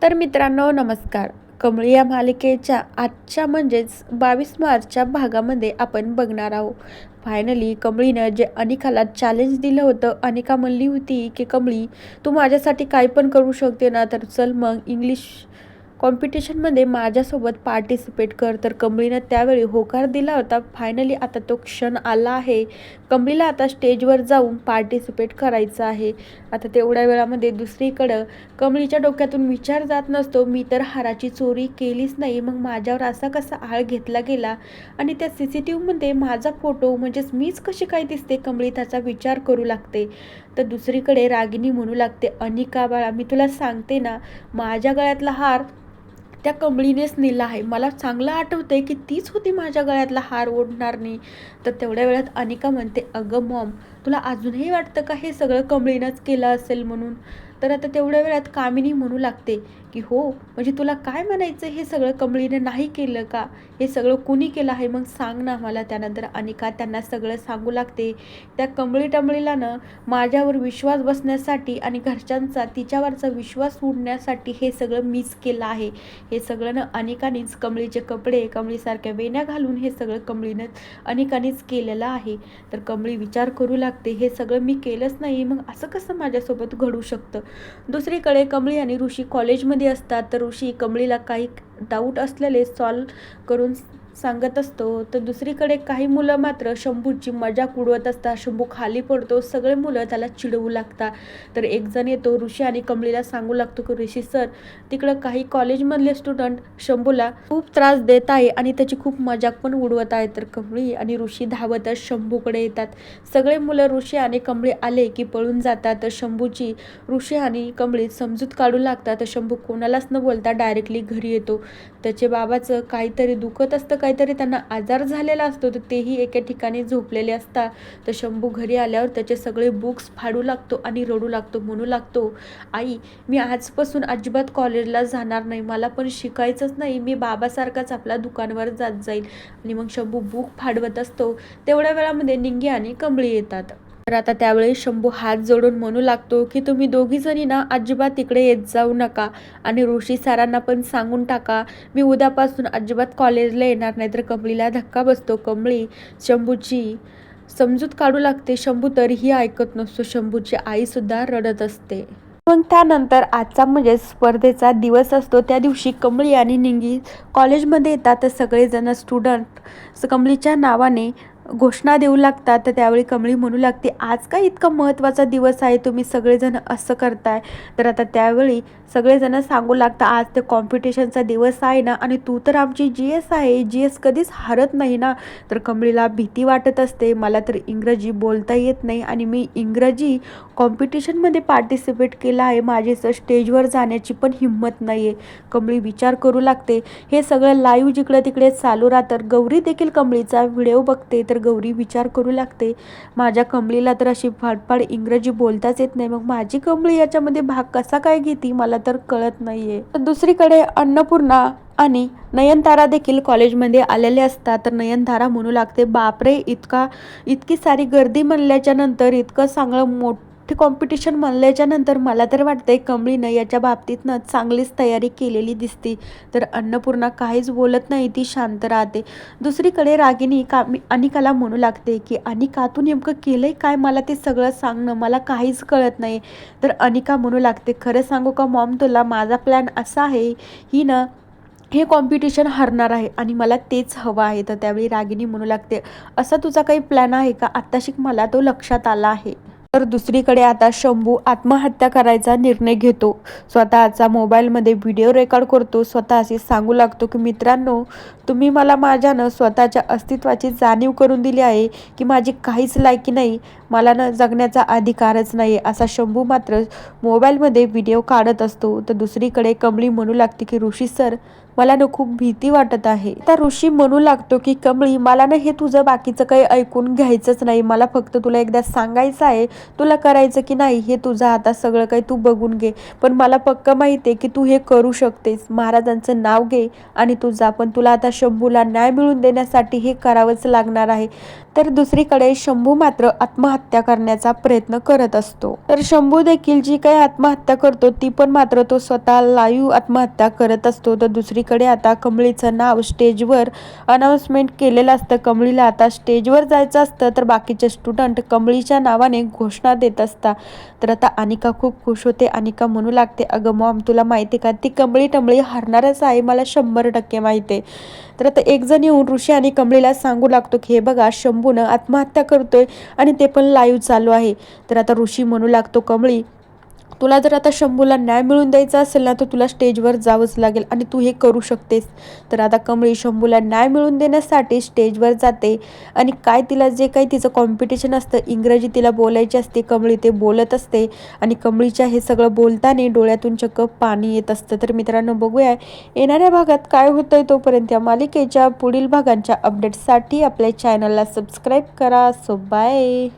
तर मित्रांनो नमस्कार. कमळी या मालिकेच्या आजच्या म्हणजेच 22 मार्चच्या भागामध्ये आपण बघणार आहोत. फायनली कमळीनं जे अनिकाला चॅलेंज दिलं होतं, अनिका म्हणली होती की कमळी तू माझ्यासाठी काय पण करू शकते ना, तर चल मग इंग्लिश कॉम्पिटिशनमध्ये माझ्यासोबत पार्टिसिपेट कर. तर कमळीनं त्यावेळी होकार दिला होता. फायनली आता तो क्षण आला आहे. कमळीला आता स्टेजवर जाऊन पार्टिसिपेट करायचं आहे. आता तेवढ्या वेळामध्ये दुसरीकडं कमळीच्या डोक्यातून विचार जात नसतो, मी तर हाराची चोरी केलीच नाही, मग माझ्यावर असा कसा आळ घेतला गेला आणि त्या CCTVमध्ये माझा फोटो म्हणजेच मीच कशी काय दिसते. कमळी त्याचा विचार करू लागते. तर दुसरीकडे रागिनी म्हणू लागते, अनिका बाळा मी तुला सांगते ना, माझ्या गळ्यातला हार त्या कमळीनेच नेला आहे. मला चांगलं आठवतंय की तीच होती माझ्या गळ्यातला हार ओढणारनी. तर तेवढ्या वेळात अनिका म्हणते, अगं मॉम तुला अजूनही वाटतं का हे सगळं कमळीनंच केलं असेल म्हणून. तर आता तेवढ्या वेळात कामिनी म्हणू लागते की हो म्हणजे तुला काय म्हणायचं, हे सगळं कमळीने नाही केलं का, हे सगळं कुणी केलं आहे मग सांग ना मला. त्यानंतर अनिका त्यांना सगळं सांगू लागते. त्या कमळी टमळीला ना माझ्यावर विश्वास बसण्यासाठी आणि घरच्यांचा तिच्यावरचा विश्वास उडण्यासाठी हे सगळं मीच केलं आहे. हे सगळं ना अनिकानेच कमळीचे कपडे कमळीसारख्या वेण्या घालून हे सगळं कमळीनं अनिकानेच केलेलं आहे. तर कमळी विचार करू लागते, हे सगळं मी केलंच नाही, मग असं कसं माझ्यासोबत घडू शकतं. दुसरीकडे कमळी आणि ऋषी कॉलेजमध्ये असतात. तर ऋषी कमळीला काही डाऊट असलेले सॉल्व्ह करून सांगत असतो. तर दुसरीकडे काही मुलं मात्र शंभूची मजाक उडवत असतात. शंभू खाली पडतो, सगळे मुलं त्याला चिडवू लागतात. तर एक जण येतो ऋषी आणि कमळीला सांगू लागतो की ऋषी सर, तिकडं काही कॉलेजमधले स्टुडंट शंभूला खूप त्रास देत आहे आणि त्याची खूप मजाक पण उडवत आहे. तर कमळी आणि ऋषी धावतच शंभूकडे येतात. सगळे मुलं ऋषी आणि कमळी आले की पळून जातात. तर शंभूची ऋषी आणि कमळी समजूत काढू लागतात. तर शंभू कोणालाच न बोलता डायरेक्टली घरी येतो. त्याचे बाबाचं काहीतरी दुखत असतं, काहीतरी त्यांना आजार झालेला असतो, तर तेही एके ठिकाणी झोपलेले असतात. तर शंभू घरी आल्यावर त्याचे सगळे बुक्स फाडू लागतो आणि रडू लागतो. म्हणू लागतो, आई मी आजपासून अजिबात कॉलेजला जाणार नाही, मला पण शिकायचंच नाही, मी बाबासारखाच आपल्या दुकानावर जात जाईल. आणि मग शंभू बुक फाडवत असतो. तेवढ्या वेळामध्ये निंगी आणि कमळी येतात. तर आता त्यावेळी शंभू हात जोडून म्हणू लागतो की तुम्ही दोघी जणी ना अजिबात तिकडे येत जाऊ नका आणि ऋषी सरांना पण सांगून टाका, मी उद्यापासून अजिबात कॉलेजला येणार नाही. तर कमळीला धक्का बसतो. कमळी शंभूची समजूत काढू लागते. शंभू तरीही ऐकत नसतो. शंभूची आई सुद्धा रडत असते. मग त्यानंतर आजचा म्हणजे स्पर्धेचा दिवस असतो. त्या दिवशी कमळी आणि निंगी कॉलेजमध्ये येतात. तर सगळेजण स्टुडंट कमळीच्या नावाने घोषणा देऊ लागतात. तर त्यावेळी कमळी म्हणू लागते, आज काय इतका महत्त्वाचा दिवस आहे, तुम्ही सगळेजण असं करताय. तर आता त्यावेळी सगळेजण सांगू लागतात, आज ते कॉम्पिटिशनचा दिवस आहे ना आणि तू तर आमची GS आहे, GS कधीच हारत नाही ना. तर कमळीला भीती वाटत असते, मला तर इंग्रजी बोलता येत नाही आणि मी इंग्रजी कॉम्पिटिशनमध्ये पार्टिसिपेट केलं आहे, माझी तर स्टेजवर जाण्याची पण हिंमत नाही आहे. कमळी विचार करू लागते. हे सगळं लाईव्ह जिकडे तिकडे चालू राहतं. गौरी देखील कमळीचा व्हिडिओ बघते. तर गौरी विचार करू लागते, माझ्या कमळीला तर अशी फाडफाड इंग्रजी बोलताच येत नाही, मग माझी कमळी याच्यामध्ये भाग कसा काय घेते मला तर कळत नाहीये. दुसरीकडे अन्नपूर्णा आणि नयनतारा देखील कॉलेजमध्ये आलेले असतात. तर नयनतारा म्हणू लागते, बापरे इतकी सारी गर्दी म्हणल्याच्या नंतर, इतकं चांगलं मोठी कॉम्पिटिशन म्हणल्याच्या नंतर मला तर वाटतंय कमळीनं याच्या बाबतीतनं चांगलीच तयारी केलेली दिसते. तर अन्नपूर्णा काहीच बोलत नाही, ती शांत राहते. दुसरीकडे रागिनी अनिकाला म्हणू लागते की अनिका तू नेमकं केलंय काय, मला ते सगळं सांगणं, मला काहीच कळत नाही. तर अनिका म्हणू लागते, खरं सांगू का मॉम तुला, माझा प्लॅन असा आहे, ही ना हे कॉम्पिटिशन हरणार आहे आणि मला तेच हवं आहे. तर त्यावेळी रागिनी म्हणू लागते, असा तुझा काही प्लॅन आहे का, आत्ताशी मला तो लक्षात आला आहे. तर दुसरीकडे आता शंभू आत्महत्या करायचा निर्णय घेतो. स्वतःचा मोबाईलमध्ये व्हिडिओ रेकॉर्ड करतो. स्वतःशी सांगू लागतो की मित्रांनो, तुम्ही मला माझ्यानं स्वतःच्या अस्तित्वाची जाणीव करून दिली आहे की माझी काहीच लायकी नाही, मला न जगण्याचा अधिकारच नाही, असा शंभू मात्र मोबाईलमध्ये व्हिडिओ काढत असतो. तर दुसरीकडे कमळी म्हणू लागते की ऋषी सर, मला ना खूप भीती वाटत आहे. आता ऋषी म्हणू लागतो की कमळी, मला ना हे तुझं बाकीचं काही ऐकून घ्यायचंच नाही. मला फक्त तुला एकदा सांगायचं आहे, तुला करायचं की नाही हे तुझं आता सगळं काही तू बघून घे. पण मला पक्क माहिती आहे की तू हे करू शकतेस. महाराजांचं नाव घे आणि तू जा. पण तुला आता शंभूला न्याय मिळवून देण्यासाठी हे करावंच लागणार आहे. तर दुसरीकडे शंभू मात्र आत्महत्या करण्याचा प्रयत्न करत असतो. तर शंभू देखील जी काही आत्महत्या करतो ती पण मात्र तो स्वतः लाईव्ह आत्महत्या करत असतो. तर दुसरीकडे आता कमळीचं नाव स्टेजवर अनाउन्समेंट केलेलं असतं. कमळीला आता स्टेजवर जायचं असतं, तर बाकीचे स्टुडंट कमळीच्या नावाने घोषणा देत असतात. तर आता अनिका खूप खुश होते. अनिका म्हणू लागते, अगं मॉम, तुला माहिती का, ती कमळी टमळी हारणारच आहे, मला 100% माहिती आहे. तर आता एक जण येऊन ऋषी आणि कमळीला सांगू लागतो की हे बघा, शंभूनं आत्महत्या करतोय आणि ते पण लाईव्ह चालू आहे. तर आता ऋषी म्हणू लागतो, कमळी, तुला जर आता शंभूला न्याय मिळवून द्यायचा असेल ना, तर तुला स्टेजवर जावंच लागेल आणि तू हे करू शकतेस. तर आता कमळी शंभूला न्याय मिळवून देण्यासाठी स्टेजवर जाते आणि काय तिला जे काही तिचं कॉम्पिटिशन असतं, इंग्रजी तिला बोलायची असते, कमळी ते बोलत असते आणि कमळीच्या हे सगळं बोलताना डोळ्यातून चक्क पाणी येत असतं. तर मित्रांनो, बघूया येणाऱ्या भागात काय होतंय. तोपर्यंत या मालिकेच्या पुढील भागांच्या अपडेट्ससाठी आपल्या चॅनलला सबस्क्राईब करा. So bye.